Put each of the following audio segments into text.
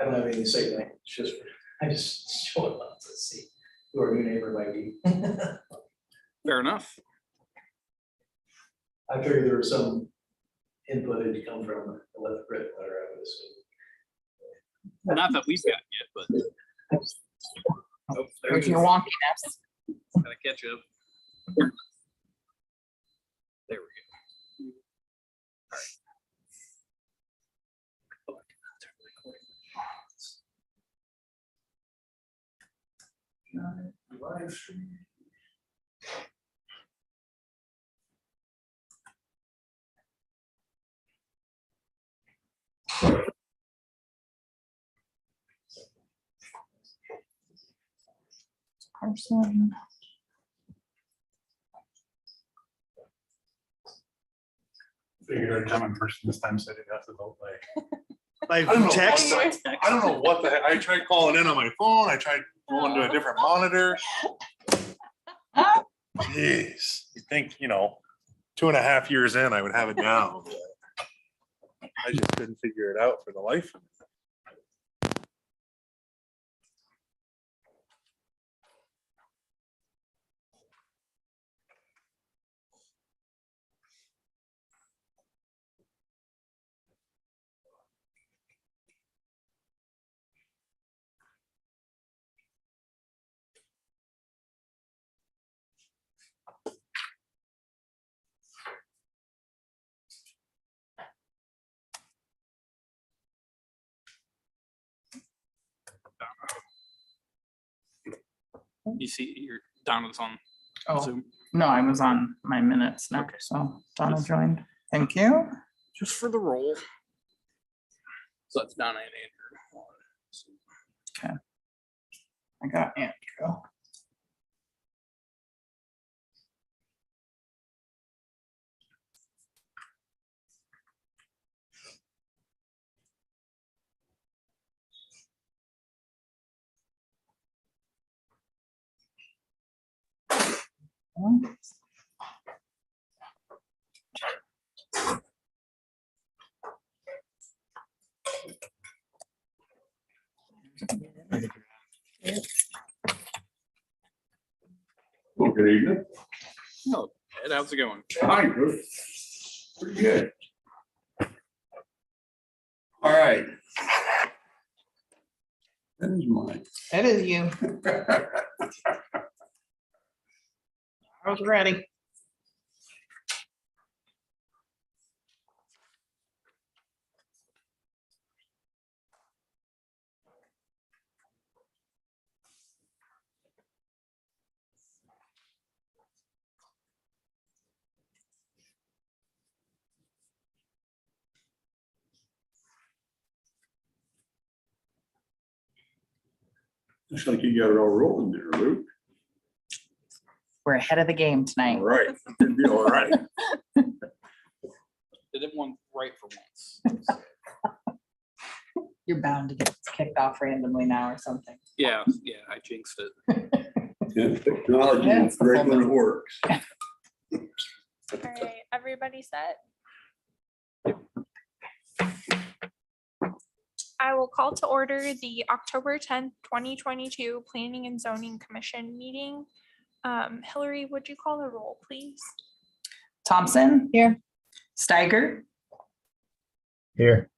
I don't have anything to say tonight. It's just, I just showed up to see who our new neighbor might be. Fair enough. I figured there was some input had come from the left grid letter, I would assume. Not that we've got yet, but. Oh, there With it your is. wonkiness. Gotta catch up. There we go. All right. Live stream. Person. Figured I'd come in person this time, so I didn't have to vote I don't know. text. I don't know what the heck, I tried calling in on my phone, I tried going to a different monitor. Jeez, you think, 2.5 years in, I would have it down. but I just couldn't figure it out for the life of me. You see, you're down with on Oh, Zoom, no, I was on my minutes now, Okay. so Donna joined. Thank you. just for the roll. So that's Donna and Andrew. I got Andrew. Well, good evening. No, Ed, how's it going? Hi, good. Pretty good. All right. That is mine. It is you. I was ready. Looks like you got it all rolling there, Luke. We're ahead of the game All tonight. right, it'll be all right. Did everyone right for once? You're bound to get kicked off randomly now or something. Yeah, I jinxed it. Yeah, technology Yeah, is great when it works. All right, everybody set? I will call to order the October 10th, 2022 Planning and Zoning Commission meeting. Hillary, would you call the roll, please? Thompson. Here. Steiger. Here.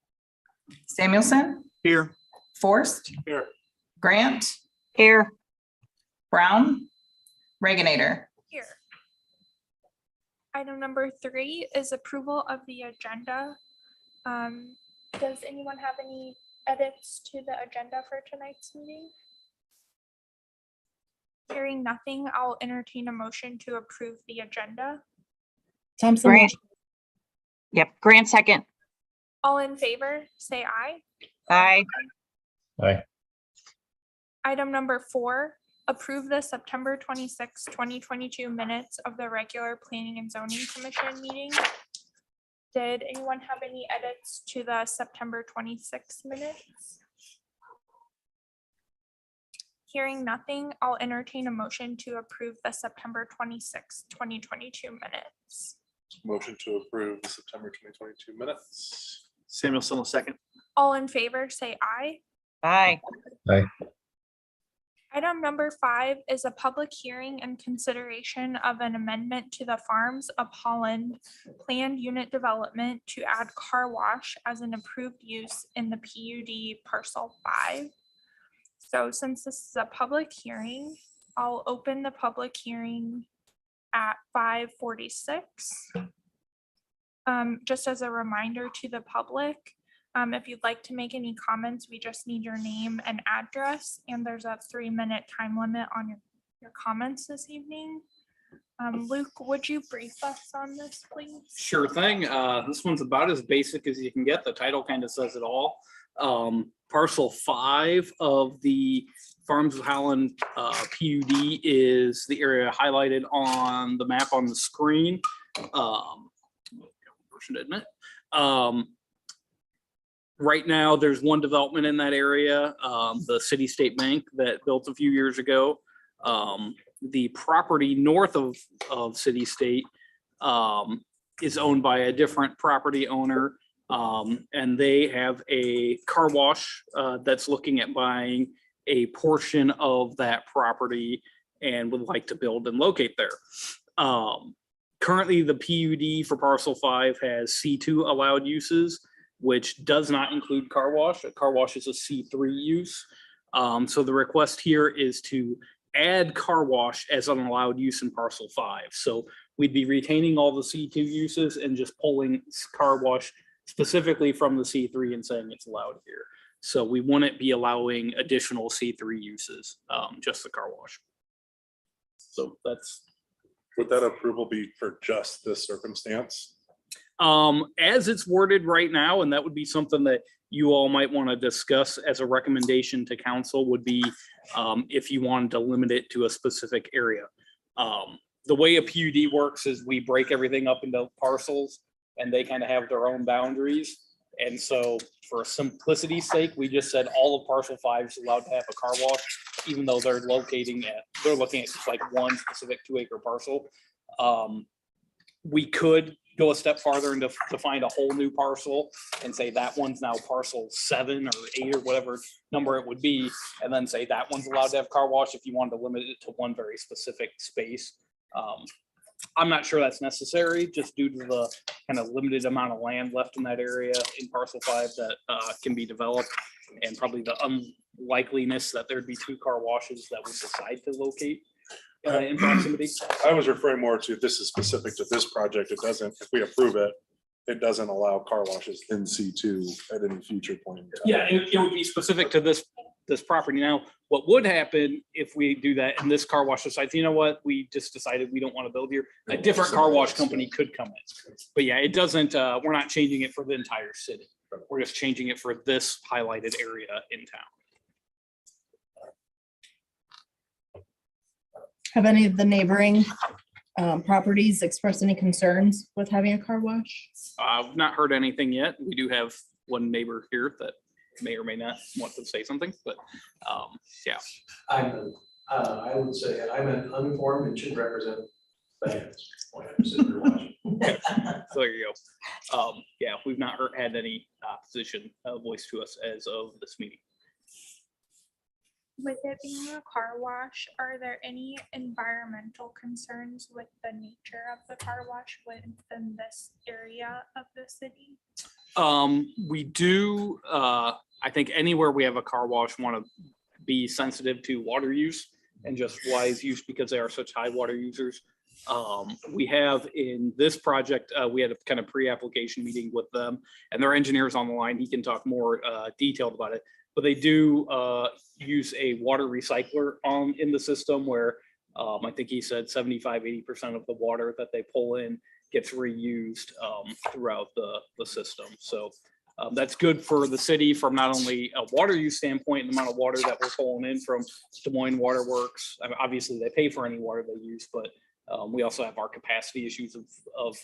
Samuelson. Here. Forrest. Here. Grant. Here. Brown. Reagonator. Here. Item number 3 is approval of the agenda. Does anyone have any edits to the agenda for tonight's meeting? Hearing nothing, I'll entertain a motion to approve the agenda. Thompson. Grant. Yep, Grant second. All in favor, say aye. Aye. Aye. Item number 4, approve the September 26, 2022 minutes of the regular Planning and Zoning Commission meeting. Did anyone have any edits to the September 26 minutes? Hearing nothing, I'll entertain a motion to approve the September 26, 2022 minutes. Motion to approve the September 2022 minutes. Samuelson, a second. All in favor, say aye. Aye. Item number 5 is a public hearing and consideration of an amendment to the Farms of Holland planned unit development to add car wash as an approved use in the PUD parcel 5. So since this is a public hearing, I'll open the public hearing at 5:46. Just as a reminder to the public, if you'd like to make any comments, we just need your name and address, and there's a 3-minute time limit on your comments this evening. Luke, would you brief us on this, please? Sure thing. This one's about as basic as you can get. The title kind of says it all. Parcel 5 of the Farms of Holland PUD is the area highlighted on the map on the screen. Version to admit. Right now, there's one development in that area, the City State Bank that built a few years ago. The property north of City State is owned by a different property owner. And they have a car wash that's looking at buying a portion of that property and would like to build and locate there. Currently, the PUD for parcel 5 has C2 allowed uses, which does not include car wash. A car wash is a C3 use. So the request here is to add car wash as an allowed use in parcel 5. So we'd be retaining all the C2 uses and just pulling car wash specifically from the C3 and saying it's allowed here. So we wouldn't be allowing additional C3 uses, just the car wash. So that's. Would that approval be for just this circumstance? As it's worded right now, and that would be something that you all might want to discuss as a recommendation to council, would be if you wanted to limit it to a specific area. The way a PUD works is we break everything up into parcels and they kind of have their own boundaries. And so for simplicity's sake, we just said all of parcel 5 is allowed to have a car wash, even though they're looking at just like one specific 2-acre parcel. We could go a step farther and to find a whole new parcel and say that one's now parcel 7 or 8 or whatever number it would be, and then say that one's allowed to have car wash if you wanted to limit it to one very specific space. I'm not sure that's necessary, just due to the kind of limited amount of land left in that area in parcel 5 that can be developed, and probably the unlikeliness that there'd be 2 car washes that would decide to locate in proximity. I was referring more to this is specific to this project. It doesn't, if we approve it, it doesn't allow car washes in C2 at any future point in time. Yeah, it would be specific to this property. Now, what would happen if we do that and this car wash decides, you know what, we just decided we don't want to build here, a different car wash company could come in. But yeah, it doesn't, we're not changing it for the entire city. We're just changing it for this highlighted area in town. Have any of the neighboring properties expressed any concerns with having a car wash? I've not heard anything yet. We do have one neighbor here that may or may not want to say something, but yeah. I would say I'm an uninformed and should represent fans. I'm sitting here watching. So there you go. Yeah, we've not had any opposition voiced to us as of this meeting. With it being a car wash, are there any environmental concerns with the nature of the car wash within this area of the city? We do, I think anywhere we have a car wash want to be sensitive to water use and just wise use because they are such high water users. We have in this project, we had a kind of pre-application meeting with them and their engineers on the line. He can talk more detailed about it, but they do use a water recycler in the system where I think he said 75–80% of the water that they pull in gets reused throughout the system. So that's good for the city from not only a water use standpoint and the amount of water that we're pulling in from Des Moines Water Works. I mean, obviously they pay for any water they use, but we also have our capacity issues of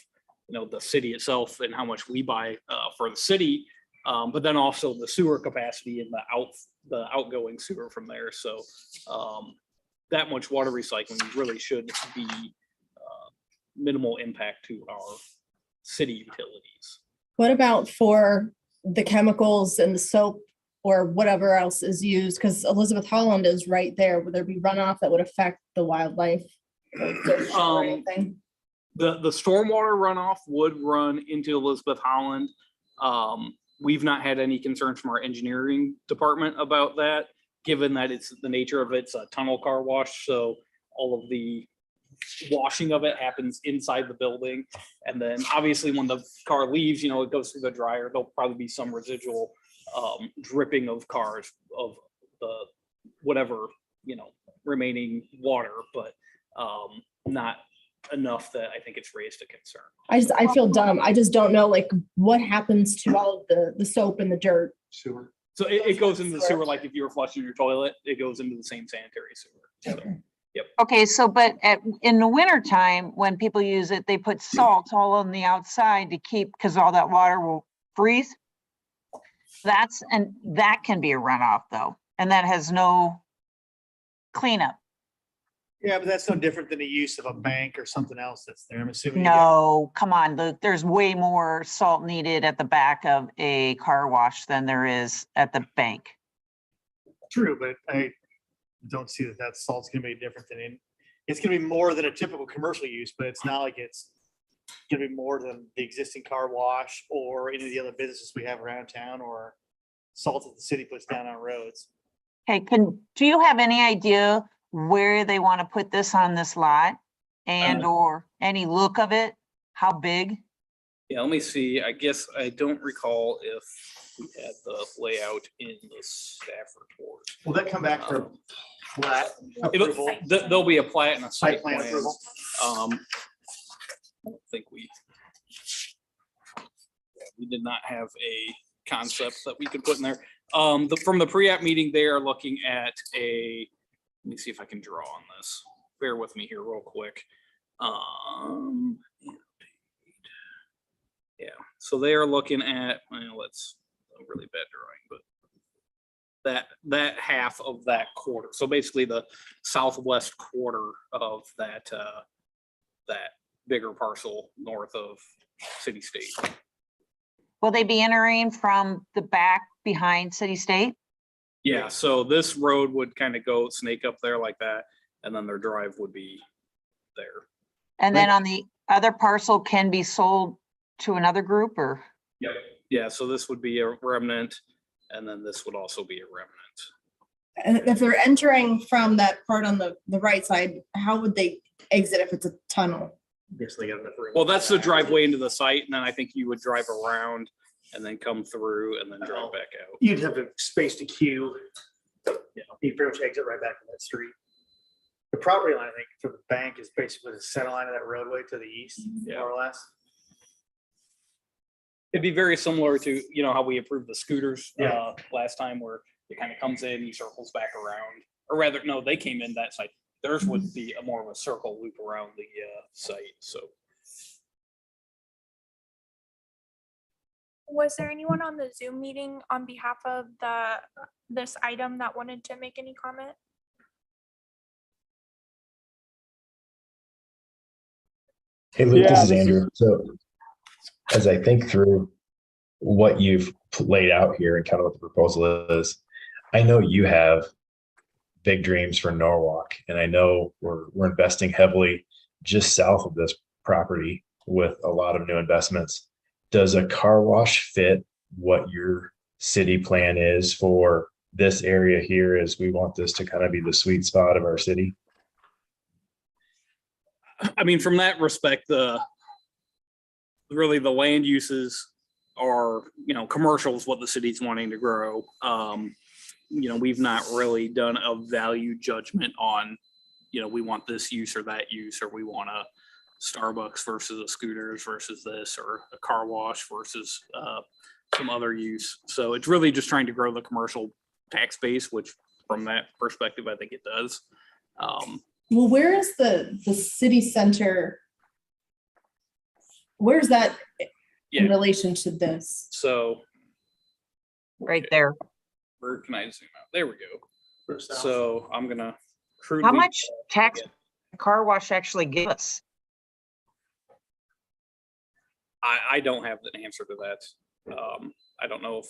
the city itself and how much we buy for the city, but then also the sewer capacity and the outgoing sewer from there. So that much water recycling really should be minimal impact to our city utilities. What about for the chemicals and the soap or whatever else is used? Because Elizabeth Holland is right there. Would there be runoff that would affect the wildlife? Or anything? The stormwater runoff would run into Elizabeth Holland. We've not had any concerns from our engineering department about that, given that it's the nature of it's a tunnel car wash, so all of the washing of it happens inside the building. And then obviously when the car leaves, it goes through the dryer. There'll probably be some residual dripping of cars of the whatever, remaining water, but not enough that I think it's raised a concern. I feel dumb. I just don't know like what happens to all of the soap and the dirt. Sewer. So it goes into the sewer, like if you were flushing your toilet, it goes into the same sanitary sewer. So, Okay, so but in the winter time, when people use it, they put salt all on the outside to keep, because all that water will freeze. That can be a runoff though, and that has no cleanup. Yeah, but that's no different than the use of a bank or something else that's there. I'm assuming. you get- No, come on, there's way more salt needed at the back of a car wash than there is at the bank. True, but I don't see that salt's gonna be different than it's gonna be more than a typical commercial use, but it's not like it's gonna be more than the existing car wash or any of the other businesses we have around town or salt that the city puts down on roads. Hey, do you have any idea where they want to put this on this lot? And or any look of it? How big? Yeah, let me see. I guess I don't recall if we had the layout in the staff report. Will that come back for flat It'll, approval? there'll be a plat and a site Site plan plan. approval? I don't think we did not have a concept that we could put in there. From the pre-app meeting, they are looking at let me see if I can draw on this. Bear with me here real quick. Yeah, so they are looking at, well, it's a really bad drawing, but that half of that quarter. So basically the southwest quarter of that bigger parcel north of City State. Will they be entering from the back behind City State? Yeah, so this road would kind of go snake up there like that, and then their drive would be there. And then on the other parcel can be sold to another group or? Yep. Yeah, so this would be a remnant, and then this would also be a remnant. And if they're entering from that part on the right side, how would they exit if it's a tunnel? Guess they got enough room. Well, that's the driveway into the site, and then I think you would drive around and then come through and then drive back out. You'd have a space to queue. You pretty much exit right back to that street. The property line, I think, for the bank is basically the center line of that roadway to the east, Yeah. more or less. It'd be very similar to, how we approved the scooters Yeah. last time, where it kind of comes in, he circles back around, or rather, no, they came in that site. Theirs would be a more of a circle loop around the site, so. Was there anyone on the Zoom meeting on behalf of this item that wanted to make any comment? Hey Luke, Yeah, this is this is- Andrew. So as I think through what you've laid out here and kind of what the proposal is, I know you have big dreams for Norwalk, and I know we're investing heavily just south of this property with a lot of new investments. Does a car wash fit what your city plan is for this area here, as we want this to kind of be the sweet spot of our city? I mean, from that respect, really the land uses are, commercial is what the city's wanting to grow. We've not really done a value judgment on, we want this use or that use, or we want a Starbucks versus a scooters versus this, or a car wash versus some other use. So it's really just trying to grow the commercial tax base, which from that perspective, I think it does. Well, where is the city center? Where's that in Yeah. relation to this? So Right there. where can I zoom out? There we go. So I'm gonna crudely. How much tax car wash actually give us? I don't have the answer to that. I don't know if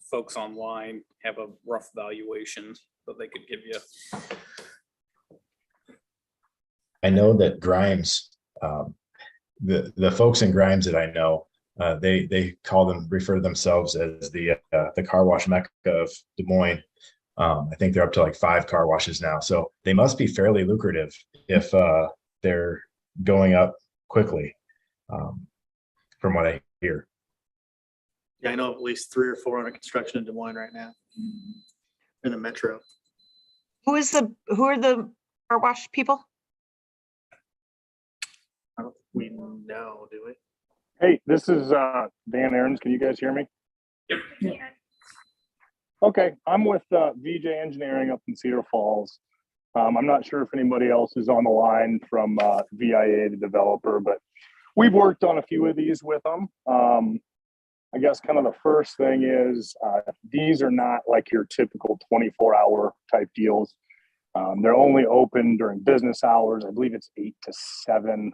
folks online have a rough valuation that they could give you. I know that Grimes, the folks in Grimes that I know, they refer themselves as the car wash mecca of Des Moines. I think they're up to like 5 car washes now, so they must be fairly lucrative if they're going up quickly, from what I hear. Yeah, I know at least 3 or 4 under construction in Des Moines right now. In the metro. Who are the car wash people? I don't think we know, do we? Hey, this is Dan Aarons. Can you guys hear me? Yeah. Okay, I'm with VJ Engineering up in Cedar Falls. I'm not sure if anybody else is on the line from VIA, the developer, but we've worked on a few of these with them. I guess kind of the first thing is these are not like your typical 24-hour type deals. They're only open during business hours. I believe it's 8 to 7.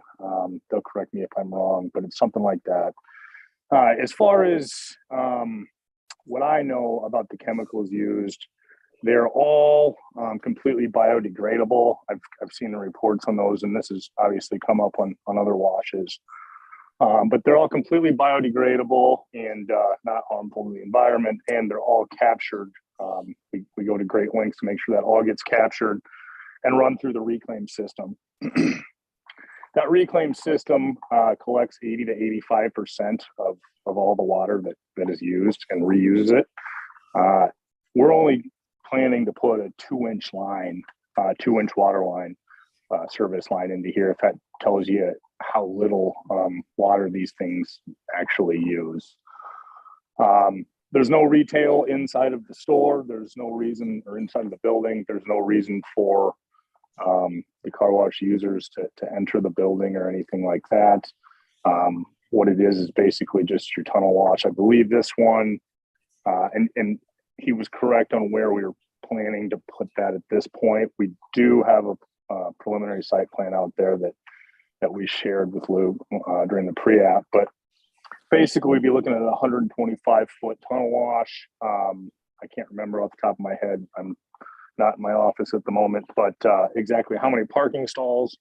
They'll correct me if I'm wrong, but it's something like that. As far as what I know about the chemicals used, they're all completely biodegradable. I've seen the reports on those, and this has obviously come up on other washes. But they're all completely biodegradable and not harmful to the environment, and they're all captured. We go to great lengths to make sure that all gets captured and run through the reclaim system. That reclaim system collects 80 to 85% of all the water that is used and reuses it. We're only planning to put a 2-inch line, 2-inch water line, service line into here, if that tells you how little water these things actually use. There's no retail inside of the store. There's no reason, or inside of the building, there's no reason for the car wash users to enter the building or anything like that. What it is basically just your tunnel wash. I believe this one, and he was correct on where we were planning to put that at this point. We do have a preliminary site plan out there that we shared with Lou during the pre-app, but basically we'd be looking at a 125-foot tunnel wash. I can't remember off the top of my head. I'm not in my office at the moment, but exactly how many parking stalls,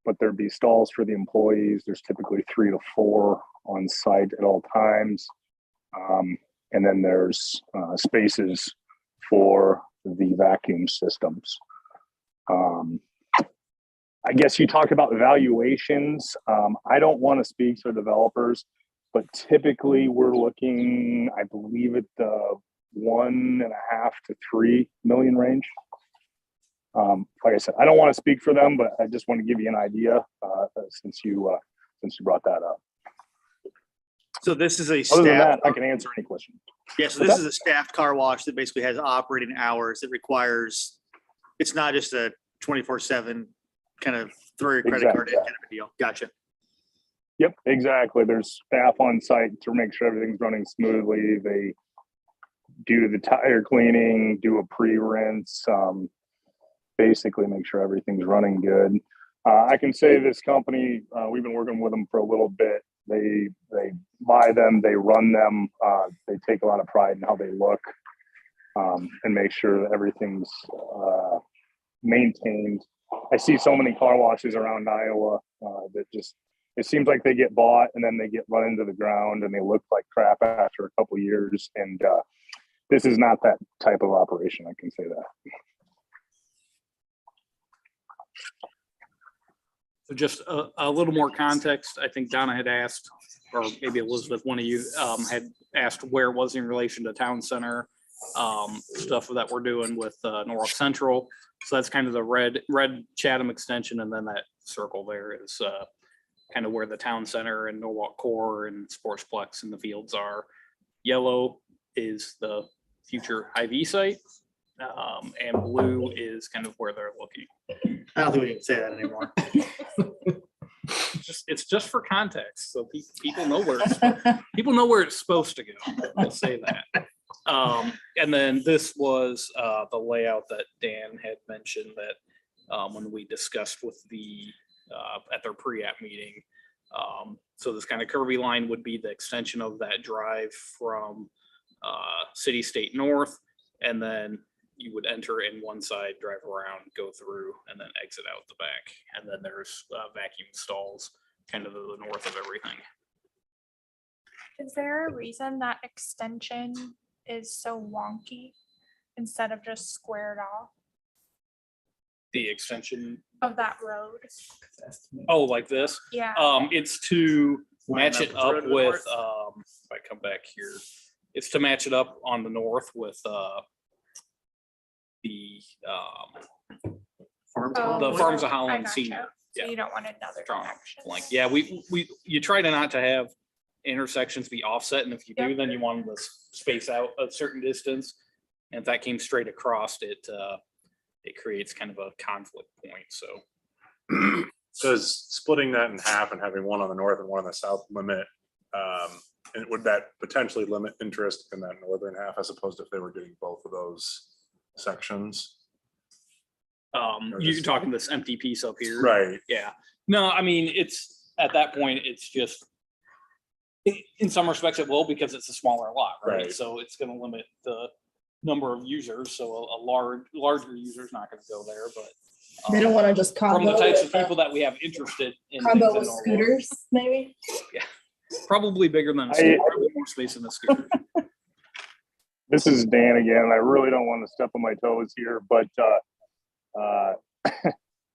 but there'd be stalls for the employees. There's typically 3 to 4 on site at all times. And then there's spaces for the vacuum systems. I guess you talked about valuations. I don't want to speak for developers, but typically we're looking, I believe, at the 1.5 to 3 million range. Like I said, I don't want to speak for them, but I just want to give you an idea since you brought that up. So this is a Other than staff. that, I can answer any question. Yeah, so this is a staffed car wash that basically has operating hours that requires, it's not just a 24/7 kind of throw your credit card in kind of a deal. Gotcha. Yep, exactly. There's staff on site to make sure everything's running smoothly. They do the tire cleaning, do a pre-rinse, basically make sure everything's running good. I can say this company, we've been working with them for a little bit. They buy them, they run them, they take a lot of pride in how they look, and make sure that everything's maintained. I see so many car washes around Iowa that just, it seems like they get bought and then they get run into the ground and they look like crap after a couple of years. And this is not that type of operation, I can say that. So just a little more context. I think Donna had asked, or maybe Elizabeth, one of you had asked where it was in relation to town center stuff that we're doing with Norwalk Central. So that's kind of the red Chatham extension, and then that circle there is kind of where the town center and Norwalk Core and Sportsplex and the fields are. Yellow is the future Hy-Vee site, and blue is kind of where they're looking. I don't think we can say that anymore. It's just for context, so people know where it's supposed to go. We'll say that. And then this was the layout that Dan had mentioned that when we discussed with the at their pre-app meeting. So this kind of curvy line would be the extension of that drive from city, state, north, and then you would enter in one side, drive around, go through, and then exit out the back. And then there's vacuum stalls kind of to the north of everything. Is there a reason that extension is so wonky instead of just squared off The extension, of that road? oh, like this? Yeah. It's to match it up up with the road with, to the if I come back here, it's to match it up on the north with, the Farms. Oh, the Farms of I Holland gotcha. Senior. So Yeah. you don't want another Strong connection. Like, yeah, you try to not to have intersections be offset, and if you do, Yep. then you want them to space out a certain distance. And if that came straight across it, it creates kind of a conflict point, so. Does splitting that in half and having one on the north and one on the south limit, and would that potentially limit interest in that northern half as opposed to if they were getting both of those sections? Or You're just- talking this empty piece up here. Right, Yeah, no, I mean, it's, at that point, it's just, in some respects it will, because it's a smaller lot, right? Right. So it's gonna limit the number of users, so a larger user's not gonna go there, but. They don't want to just From combo the types of with, people that we have interested in. things combo in with Norwalk. scooters, maybe? Probably bigger than a scooter, probably more space than a scooter. This is Dan again, and I really don't want to step on my toes here, but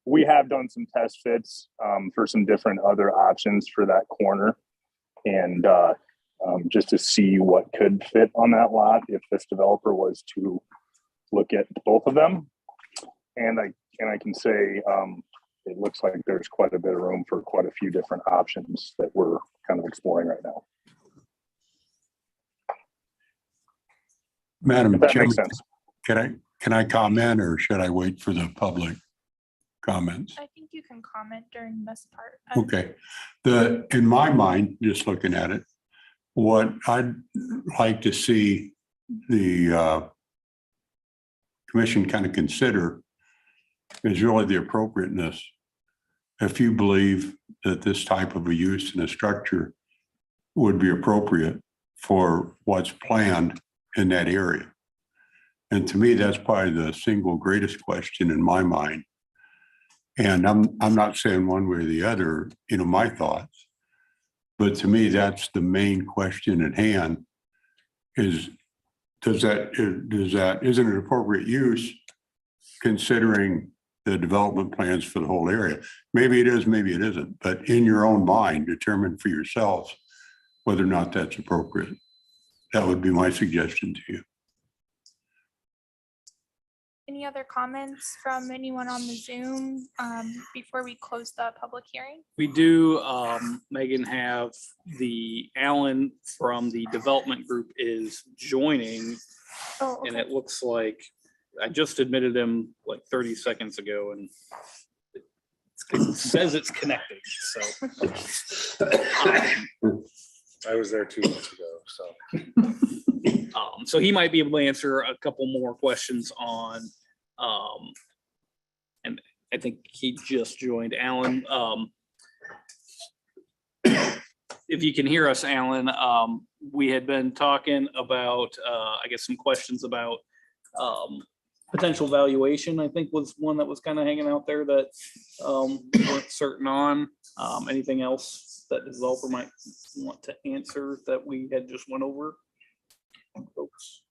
we have done some test fits for some different other options for that corner. And just to see what could fit on that lot if this developer was to look at both of them. And I can say it looks like there's quite a bit of room for quite a few different options that we're kind of exploring right now. Madam If that Chairman, makes sense. can I comment or should I wait for the public comments? I think you can comment during this part. Okay, in my mind, just looking at it, what I'd like to see the commission kind of consider is really the appropriateness. If you believe that this type of a use in a structure would be appropriate for what's planned in that area. And to me, that's probably the single greatest question in my mind. And I'm not saying one way or the other, my thoughts. But to me, that's the main question at hand is, isn't it appropriate use considering the development plans for the whole area? Maybe it is, maybe it isn't, but in your own mind, determine for yourselves whether or not that's appropriate. That would be my suggestion to you. Any other comments from anyone on the Zoom before we close the public hearing? We do, Megan, have the Alan from the development group is joining, Oh, and okay. it looks like I just admitted him like 30 seconds ago, and it says it's connected, so. I was there 2 months ago, so. So he might be able to answer a couple more questions on, and I think he just joined. Alan. If you can hear us, Alan, we had been talking about, I guess, some questions about potential valuation, I think was one that was kind of hanging out there that we weren't certain on. Anything else that the developer might want to answer that we had just went over? Folks.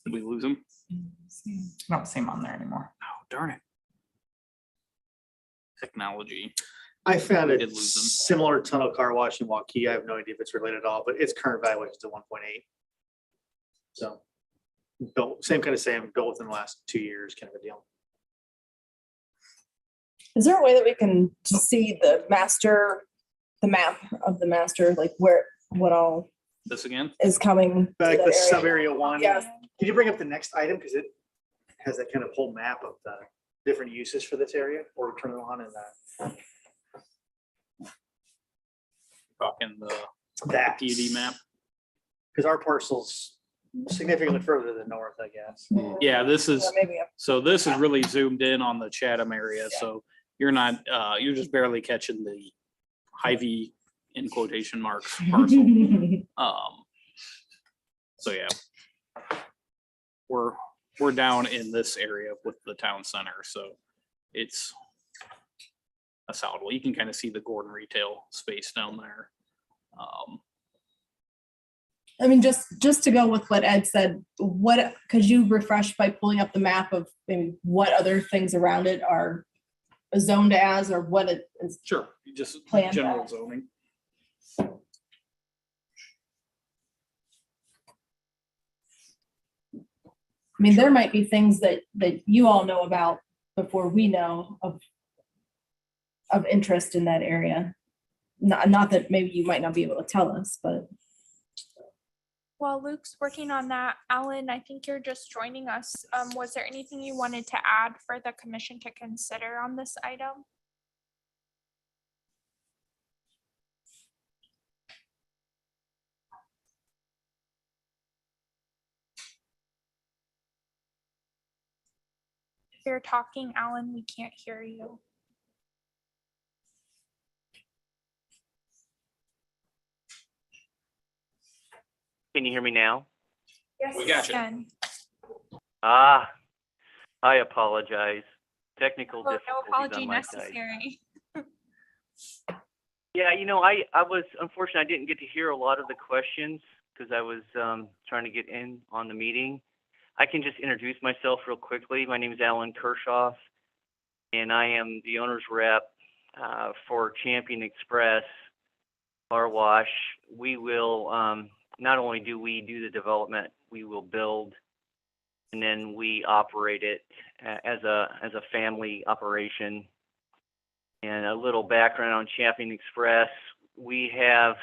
Did we lose him? I don't see him on there anymore. Oh, darn it. Technology. I found Did it lose them. similar to tunnel car wash in Waukee. I have no idea if it's related at all, but its current valuation is to 1.8. So built, same, built within the last 2 years kind of a deal. Is there a way that we can just see the map of the master, like what all This again? is coming? to Like that the area? sub area one. Yes. Can you bring up the next item? Because it has that kind of whole map of the different uses for this area, or turn it on and Talking the that. PUD map. Because our parcel's significantly further to the north, I guess. Yeah, this is, Maybe. so this is really zoomed in on the Chatham area. So you're not, you're just barely catching the Hy-Vee in quotation marks parcel. So yeah, we're down in this area with the town center, so it's a solid. Well, you can kind of see the Gordon retail space down there. I mean, just to go with what Ed said, what, could you refresh by pulling up the map of maybe what other things around it are zoned as, or what it is? Sure, just Planned general out. zoning. I mean, there might be things that you all know about before we know of interest in that area. Not that maybe you might not be able to tell us, but. While Luke's working on that, Alan, I think you're just joining us. Was there anything you wanted to add for the commission to consider on this item? If you're talking, Alan, we can't hear you. Can you hear me now? Yes, We got you. can. Ah, I apologize. Technical Oh, no difficulties apology on my side. necessary. Yeah, you know, I was unfortunate I didn't get to hear a lot of the questions because I was trying to get in on the meeting. I can just introduce myself real quickly. My name is Alan Kershoff, and I am the owner's rep for Champion Express Car Wash. We will not only do we do the development, we will build, and then we operate it as a family operation. And a little background on Champion Express: we have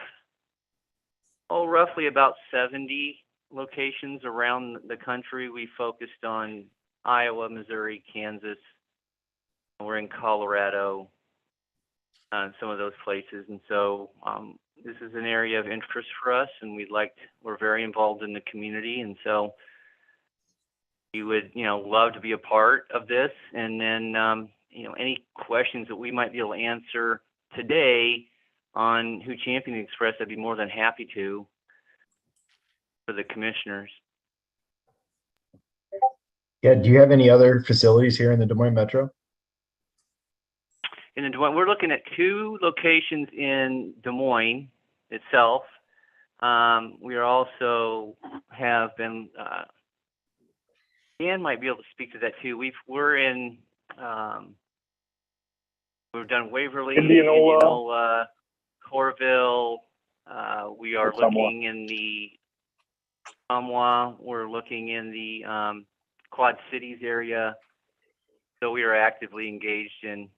roughly about 70 locations around the country. We focused on Iowa, Missouri, Kansas. We're in Colorado, some of those places, and so this is an area of interest for us, and we're very involved in the community, and so we would, love to be a part of this. And then, any questions that we might be able to answer today on who Champion Express, I'd be more than happy to for the commissioners. Yeah, do you have any other facilities here in the Des Moines Metro? In Des Moines, we're looking at 2 locations in Des Moines itself. We are also have been, Dan might be able to speak to that too. We've done Waverly, Indianola, Corville. We are Ottumwa. looking in the Ottumwa. We're looking in the Quad Cities area. So we are actively engaged in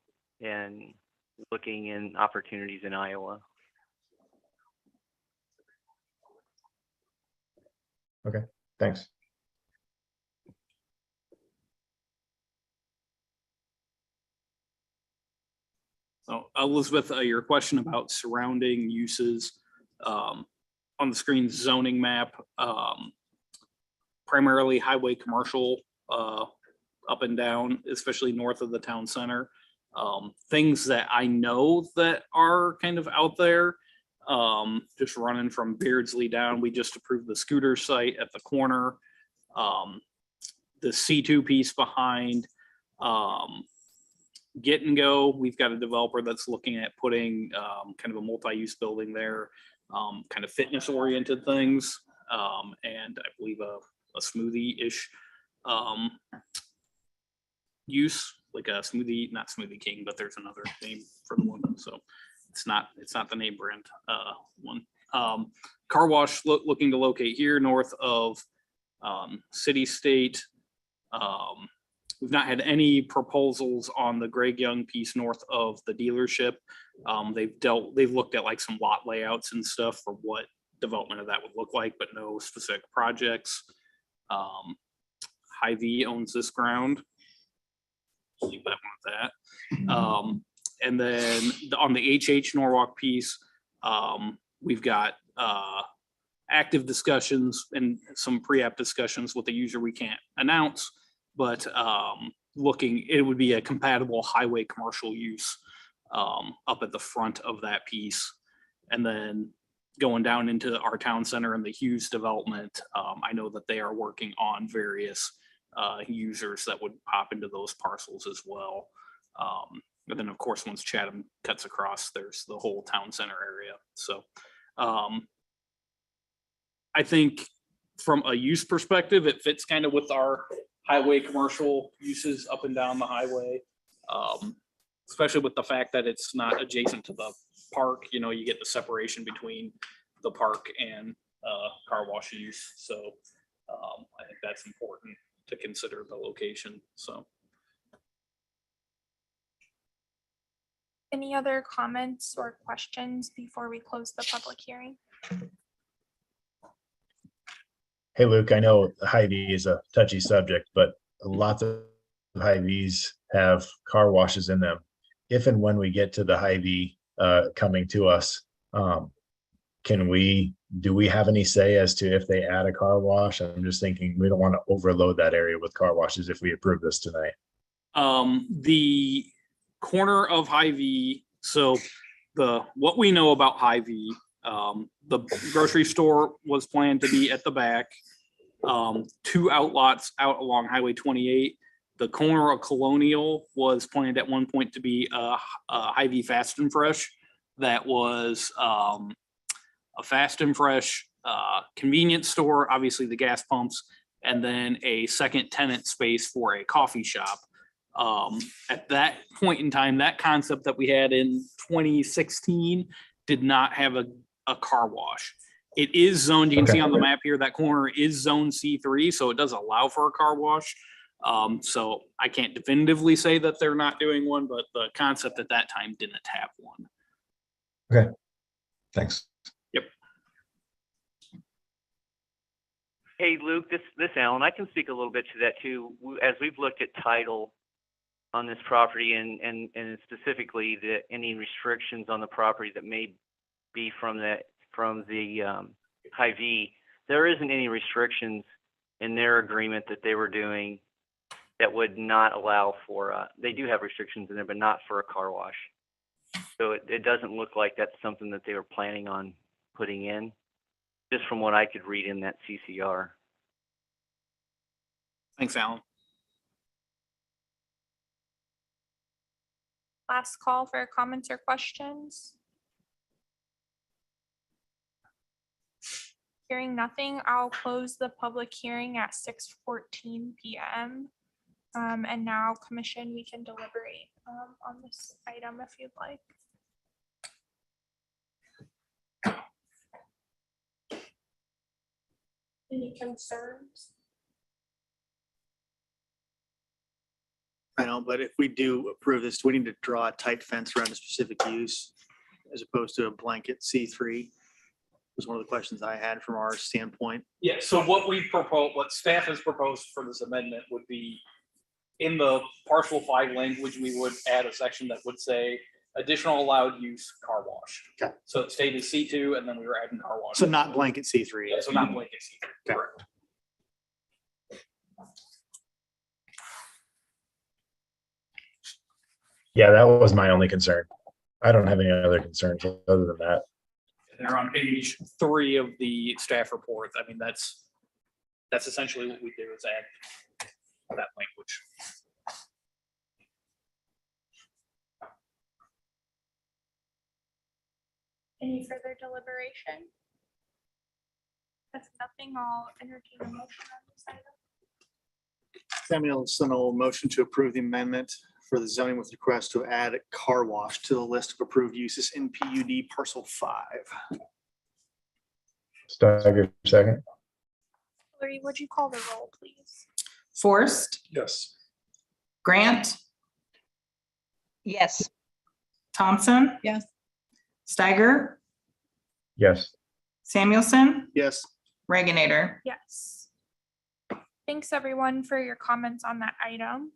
looking in opportunities in Iowa. Okay, thanks. So Elizabeth, your question about surrounding uses, on the screen zoning map, primarily highway commercial, up and down, especially north of the town center. Things that I know that are kind of out there, just running from Beardsley down. We just approved the scooter site at the corner. The C2 piece behind Get and Go, we've got a developer that's looking at putting kind of a multi-use building there, kind of fitness oriented things, and I believe a smoothie-ish use, like a smoothie, not Smoothie King, but there's another name for the one, so it's not the name brand one. Car wash looking to locate here north of City State. We've not had any proposals on the Greg Young piece north of the dealership. They've looked at like some lot layouts and stuff for what development of that would look like, but no specific projects. Hy-Vee owns this ground. Leave that one at that. And then on the HH Norwalk piece, we've got active discussions and some pre-app discussions with the user we can't announce, but it would be a compatible highway commercial use up at the front of that piece. And then going down into our town center and the Hughes development, I know that they are working on various users that would pop into those parcels as well. And then, of course, once Chatham cuts across, there's the whole town center area. So I think from a use perspective, it fits kind of with our highway commercial uses up and down the highway. Especially with the fact that it's not adjacent to the park, you know, you get the separation between the park and car wash use. So I think that's important to consider the location, so. Any other comments or questions before we close the public hearing? Hey, Luke, I know Hy-Vee is a touchy subject, but lots of Hy-Vees have car washes in them. If and when we get to the Hy-Vee coming to us, do we have any say as to if they add a car wash? I'm just thinking we don't want to overload that area with car washes if we approve this tonight. The corner of Hy-Vee, so what we know about Hy-Vee, the grocery store was planned to be at the back. 2 outlots out along Highway 28. The corner of Colonial was planned at one point to be a Hy-Vee Fast and Fresh. That was a Fast and Fresh convenience store, obviously the gas pumps, and then a second tenant space for a coffee shop. At that point in time, that concept that we had in 2016 did not have a car wash. It is zoned, you can see on the map here, that corner is zone C3, so it does allow for a car wash. So I can't definitively say that they're not doing one, but the concept at that time didn't have one. Okay, thanks. Yep. Hey, Luke, this Alan, I can speak a little bit to that too. As we've looked at title on this property and specifically any restrictions on the property that may be from the Hy-Vee, there isn't any restrictions in their agreement that they were doing that would not allow for, they do have restrictions in there, but not for a car wash. So it doesn't look like that's something that they were planning on putting in, just from what I could read in that CCR. Thanks, Alan. Last call for comments or questions. Hearing nothing, I'll close the public hearing at 6:14 p.m. And now, Commission, we can deliberate on this item if you'd like. Any concerns? I know, but if we do approve this, do we need to draw a tight fence around a specific use as opposed to a blanket C3? Was one of the questions I had from our standpoint. Yeah, so what staff has proposed for this amendment would be in the parcel 5 language, we would add a section that would say additional allowed use car wash. Okay. So it stayed as C2 and then we were adding car wash. So not blanket C3. Yeah, so not blanket C3, Okay. correct. Yeah, that was my only concern. I don't have any other concerns other than that. And they're on page 3 of the staff report. I mean, that's essentially what we do is add that language. Any further deliberation? If nothing, I'll entertain a motion on this item. Samuel Sennell, motion to approve the amendment for the zoning with request to add car wash to the list of approved uses in PUD parcel 5. Steiger, second. Hillary, would you call the roll, please? Forrest, Yes. Grant, Yes. Thompson. Yes. Steiger, Yes. Samuelson, Yes. Reginator. Yes. Thanks, everyone, for your comments on that item.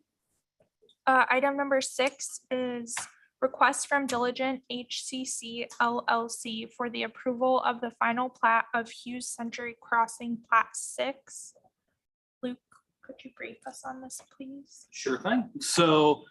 Item number 6 is request from Diligent HCC LLC for the approval of the final plat of Hughes Century Crossing Plat 6. Luke, could you brief us on this, please? Sure thing. So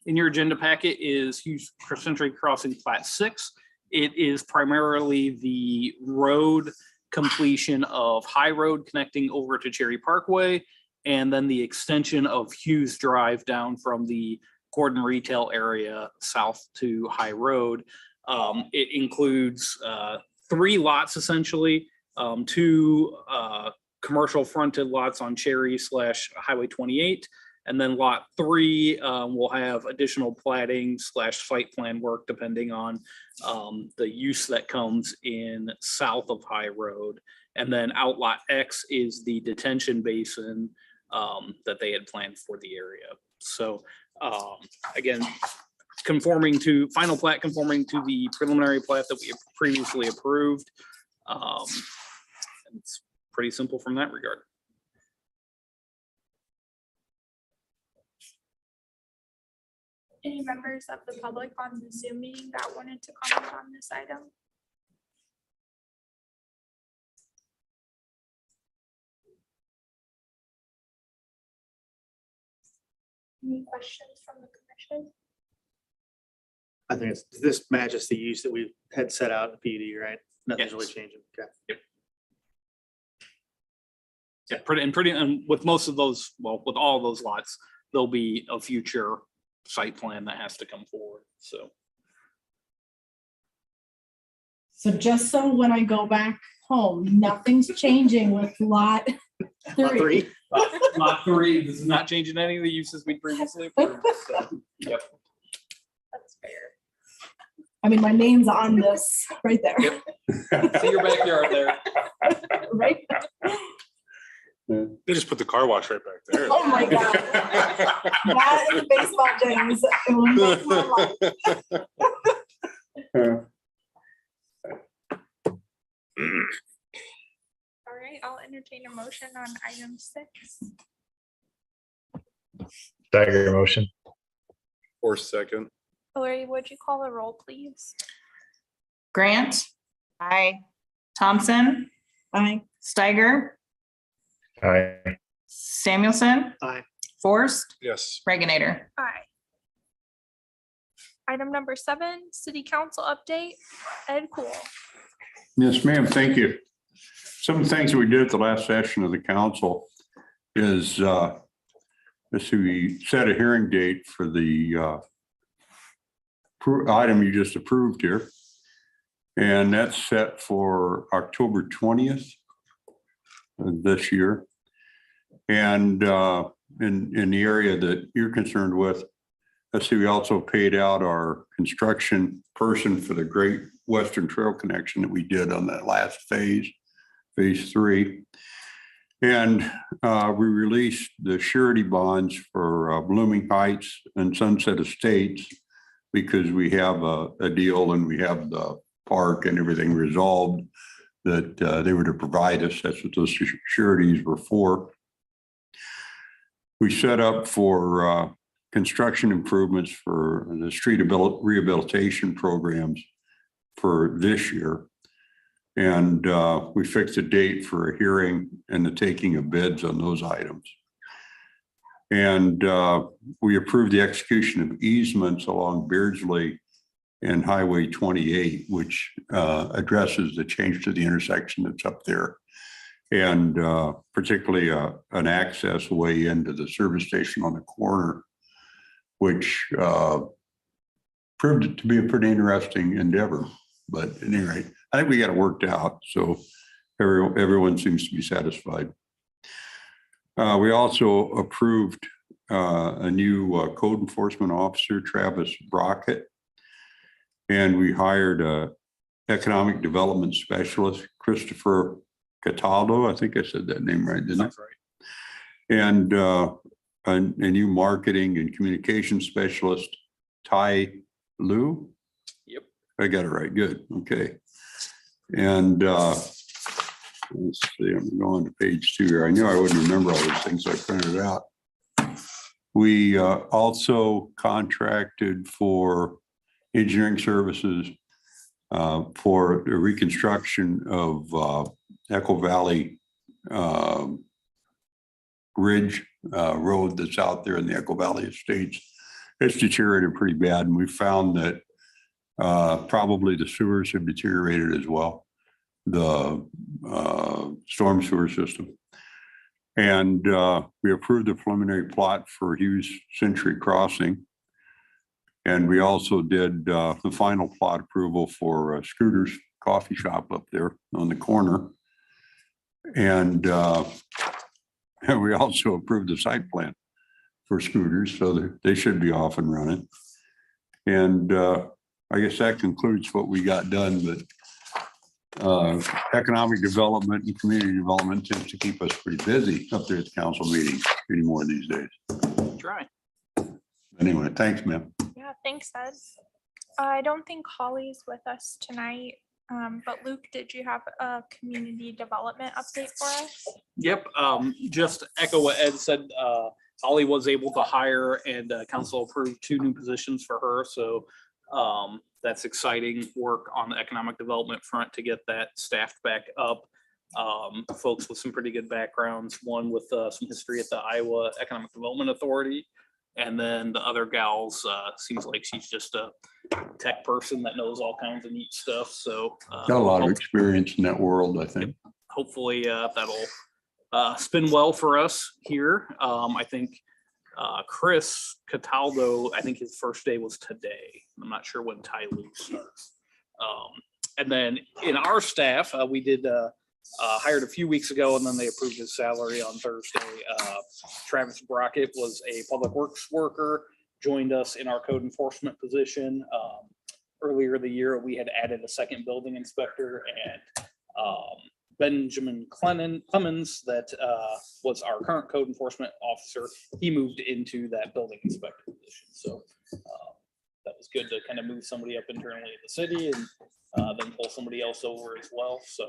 in your agenda packet is Hughes Century Crossing Plat 6. It is primarily the road completion of High Road connecting over to Cherry Parkway, and then the extension of Hughes Drive down from the Gordon retail area south to High Road. It includes 3 lots essentially, 2 commercial fronted lots on Cherry / Highway 28. And then lot 3 will have additional platting / site plan work depending on the use that comes in south of High Road. And then outlot X is the detention basin that they had planned for the area. So again, final plat conforming to the preliminary plat that we have previously approved. It's pretty simple from that regard. Any members of the public on the Zoom meeting that wanted to comment on this item? Any questions from the commission? I think this matches the use that we had set out in the PUD, right? Nothing's really Yes. changing. Okay. Yeah, and with most of those, well, with all those lots, there'll be a future site plan that has to come forward, so. So just so when I go back home, nothing's changing with lot Lot 3. 3. Lot 3, this is not changing any of the uses we previously approved, so, yep. That's fair. I mean, my name's on this right there, See your backyard there. right? They just put the car wash right back there. Oh my God. That is baseball James. It will make my life. All right, I'll entertain a motion on item 6. Steiger motion. Or second. Hillary, would you call a roll, please? Grant, Aye. Thompson, Aye. Steiger, Aye. Samuelson. Aye. Forrest, Yes. Reginator. Aye. Item number 7, city council update. Ed Cool. Yes, ma'am. Thank you. Some of the things we did at the last session of the council is, let's see, we set a hearing date for the item you just approved here. And that's set for October 20th of this year. And in the area that you're concerned with, let's see, we also paid out our construction person for the Great Western Trail connection that we did on that last phase 3. And we released the surety bonds for Blooming Heights and Sunset Estates because we have a deal and we have the park and everything resolved that they were to provide us. That's what those sureties were for. We set up for construction improvements for the street rehabilitation programs for this year. And we fixed a date for a hearing and the taking of bids on those items. And we approved the execution of easements along Beardsley and Highway 28, which addresses the change to the intersection that's up there. And particularly an access way into the service station on the corner, which proved it to be a pretty interesting endeavor. But at any rate, I think we got it worked out. So everyone seems to be satisfied. We also approved a new code enforcement officer, Travis Brockett. And we hired a economic development specialist, Christopher Cataldo. I think I said that name right, didn't I? That's right. And a new marketing and communication specialist, Tai Lu. Yep. I got it right. Good. Okay. And let's see, I'm going to page 2 here. I knew I wouldn't remember all these things, so I printed it out. We also contracted for engineering services for the reconstruction of Echo Valley Ridge Road that's out there in the Echo Valley Estates. It's deteriorated pretty bad, and we found that Probably the sewers have deteriorated as well, the storm sewer system. And we approved the preliminary plot for Hughes Century Crossing. And we also did the final plot approval for Scooter's Coffee Shop up there on the corner. And we also approved the site plan for Scooters, so they should be off and running. And I guess that concludes what we got done, but economic development and community development tends to keep us pretty busy up there at the council meetings anymore these days. Try. Anyway, thanks, ma'am. Yeah, thanks, Ed. I don't think Holly's with us tonight, but Luke, did you have a community development update for us? Yep, just echo what Ed said, Holly was able to hire and council approved 2 new positions for her, so that's exciting work on the economic development front to get that staffed back up. Folks with some pretty good backgrounds, one with some history at the Iowa Economic Development Authority, and then the other gals, seems like she's just a tech person that knows all kinds of neat stuff, so. Got a lot of experience in that world, I think. Hopefully that'll spin well for us here. I think Chris Cataldo, I think his first day was today. I'm not sure when Ty Luke starts. And then in our staff, we did hired a few weeks ago, and then they approved his salary on Thursday. Travis Brockett was a public works worker, joined us in our code enforcement position. Earlier the year, we had added a second building inspector, and Benjamin Clemens, that was our current code enforcement officer. He moved into that building inspector position. So that was good to kind of move somebody up internally in the city and then pull somebody else over as well. So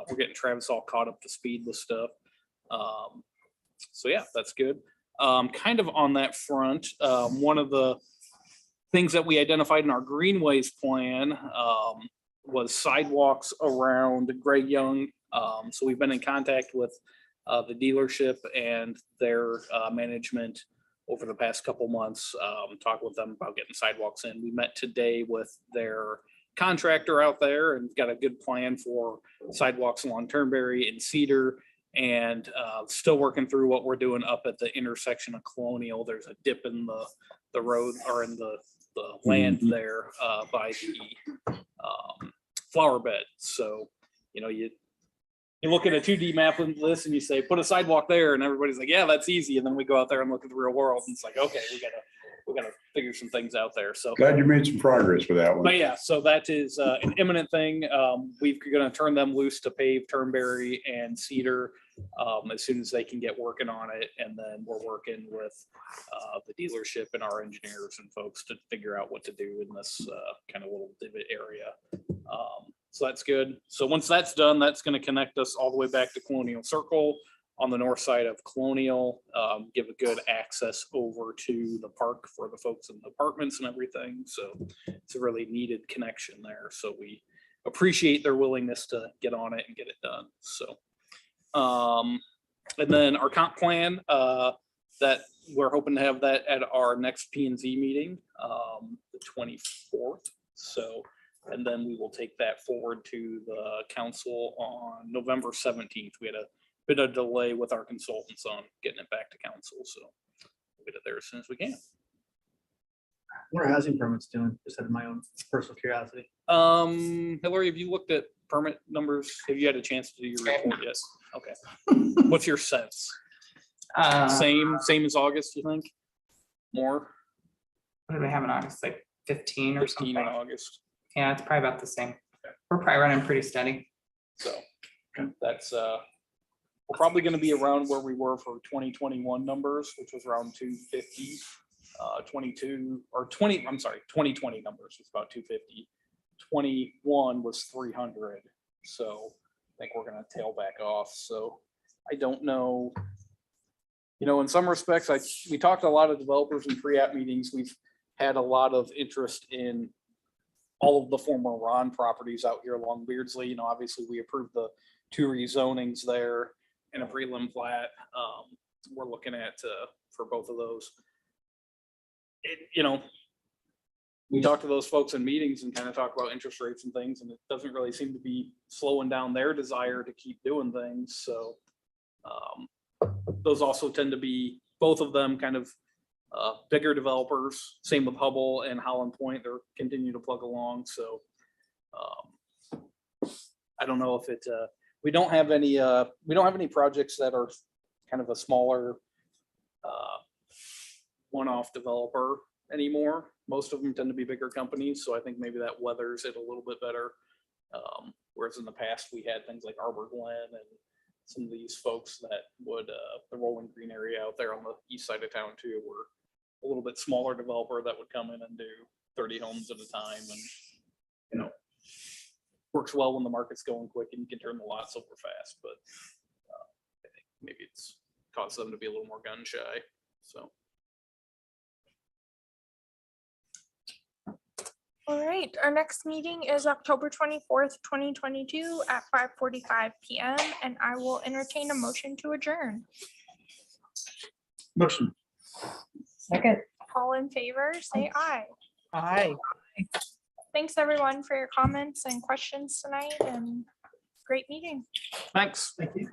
we're getting Travis all caught up to speed with stuff. So yeah, that's good. Kind of on that front, one of the things that we identified in our greenways plan was sidewalks around Greg Young. So we've been in contact with the dealership and their management over the past couple months, talk with them about getting sidewalks in. We met today with their contractor out there and got a good plan for sidewalks along Turnberry and Cedar, and still working through what we're doing up at the intersection of Colonial. There's a dip in the road or in the land there by the flower bed. So, you know, you look at a 2D map with this and you say, put a sidewalk there, and everybody's like, yeah, that's easy. And then we go out there and look at the real world, and it's like, okay, we gotta figure some things out there. So Glad you made some progress with that one. but yeah, so that is an imminent thing. We're gonna turn them loose to pave Turnberry and Cedar as soon as they can get working on it. And then we're working with the dealership and our engineers and folks to figure out what to do in this kind of little divot area. So that's good. So once that's done, that's gonna connect us all the way back to Colonial Circle on the north side of Colonial, give a good access over to the park for the folks in the apartments and everything. So it's a really needed connection there. So we appreciate their willingness to get on it and get it done. So, and then our comp plan, that we're hoping to have that at our next P&Z meeting, the 24th. So, and then we will take that forward to the council on November 17th. We had a bit of delay with our consultants on getting it back to council, so we'll get it there as soon as we can. What are housing permits doing? Just out of my own personal curiosity. Hillary, have you looked at permit numbers? Have you had a chance to do your report yet? Okay. What's your sense? Same as August, you think? More? What do they have in August? Like 15 or 15 something? in August. Yeah, it's probably about the same. We're probably running pretty steady. So that's we're probably going to be around where we were for 2021 numbers, which was around 250, 2020 numbers was about 250. 21 was 300. So I think we're going to tail back off. So I don't know. You know, in some respects, we talked to a lot of developers in pre-app meetings. We've had a lot of interest in all of the former Ron properties out here along Beardsley. You know, obviously we approved the 2 rezonings there and a prelim plat. We're looking at for both of those. You know, we talk to those folks in meetings and kind of talk about interest rates and things, and it doesn't really seem to be slowing down their desire to keep doing things, so. Those also tend to be, both of them kind of bigger developers, same with Hubble and Holland Point, they're continue to plug along, so. I don't know if it, we don't have any projects that are kind of a smaller one-off developer anymore. Most of them tend to be bigger companies, so I think maybe that weathers it a little bit better. Whereas in the past, we had things like Arbor Glen and some of these folks that would, the Rolling Green area out there on the east side of town too, were a little bit smaller developer that would come in and do 30 homes at a time, and, you know, works well when the market's going quick and you can turn the lots over fast, but I think maybe it's caused them to be a little more gun shy, so. All right, our next meeting is October 24th, 2022 at 5:45 PM, and I will entertain a motion to adjourn. Motion. Second. All in favor, say aye. Aye. Thanks, everyone, for your comments and questions tonight, and great meeting. Thanks. Thank you.